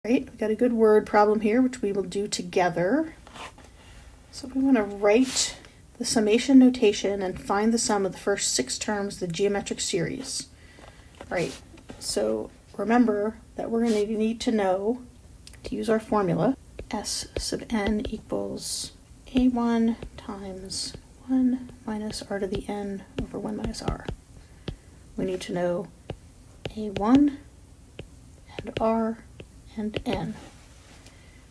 Right, we got a good word problem here, which we will do together. So we want to write the summation notation and find the sum of the first 6 terms of the geometric series. Right, so remember that we're going to need to know, to use our formula, S sub n equals a1 times 1 minus r to the n over 1 minus r. We need to know a1 and r and n.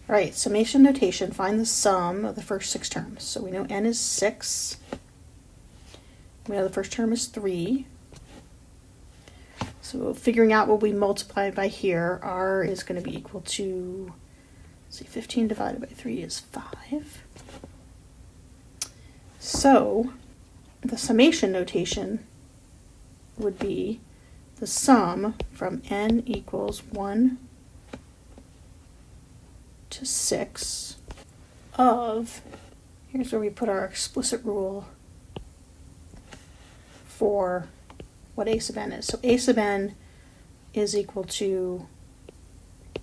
All right, summation notation, find the sum of the first 6 terms. So we know n is 6. We know the first term is 3. So figuring out what we multiply by here, r is going to be equal to, let's see, 15 divided by 3 is 5. So the summation notation would be the sum from n equals 1 to 6 of, here's where we put our explicit rule for what a sub n is. So a sub n is equal to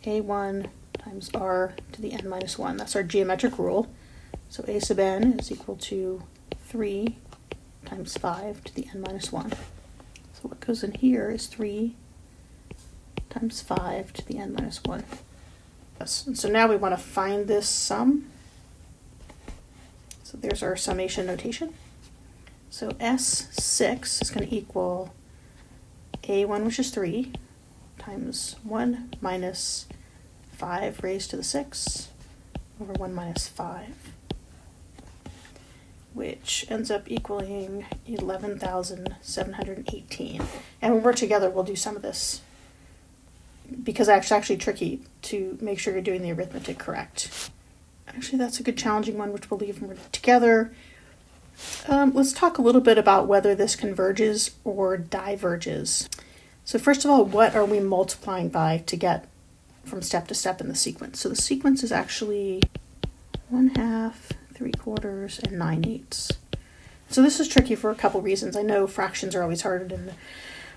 a1 times r to the n minus 1. That's our geometric rule. So a sub n is equal to 3 times 5 to the n minus 1. So what goes in here is 3 times 5 to the n minus 1. Yes. And so now we want to find this sum. So there's our summation notation. So S6 is going to equal a1, which is 3, times 1 minus 5 raised to the 6 over 1 minus 5, which ends up equaling 11,718. And when we're together, we'll do some of this, because it's actually tricky to make sure you're doing the arithmetic correct. Actually, that's a good challenging one, which we'll leave when we're together. Let's talk a little bit about whether this converges or diverges. So first of all, what are we multiplying by to get from step to step in the sequence? So the sequence is actually 1/2, 3/4, and 9/8. So this is tricky for a couple reasons. I know fractions are always harder than,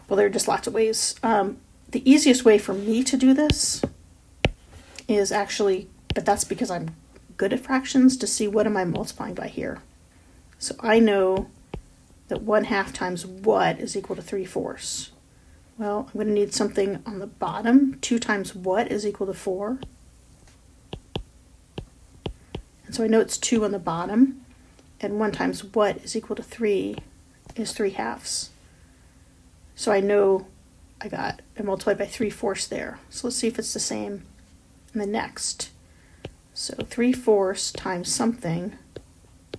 well, there are just lots of ways. The easiest way for me to do this is actually, but that's because I'm good at fractions, to see what am I multiplying by here. So I know that 1/2 times what is equal to 3/4. Well, I'm going to need something on the bottom. 2 times what is equal to 4. And so I know it's 2 on the bottom, and 1 times what is equal to 3 is 3/2. So I know I multiplied by 3/4 there. So let's see if it's the same in the next. So 3/4 times something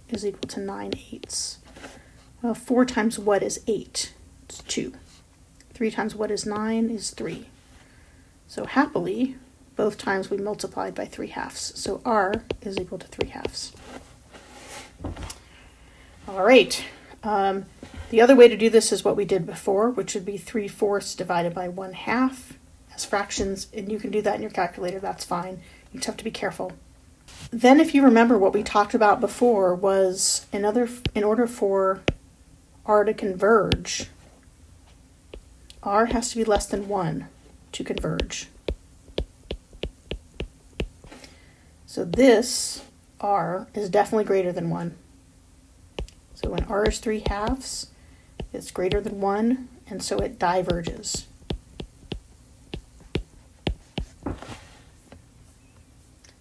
is equal to 9/8. Well, 4 times what is 8? It's 2. 3 times what is 9 is 3. So happily, both times we multiplied by 3/2. So r is equal to 3/2. All right. The other way to do this is what we did before, which would be 3/4 divided by 1/2 as fractions, and you can do that in your calculator, that's fine. You just have to be careful. Then if you remember, what we talked about before was in order for r to converge, r has to be less than 1 to converge. So this r is definitely greater than 1. So when r is 3/2, it's greater than 1, and so it diverges.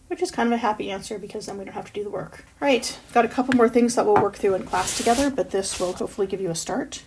Which is kind of a happy answer, because then we don't have to do the work. All right, got a couple more things that we'll work through in class together, but this will hopefully give you a start.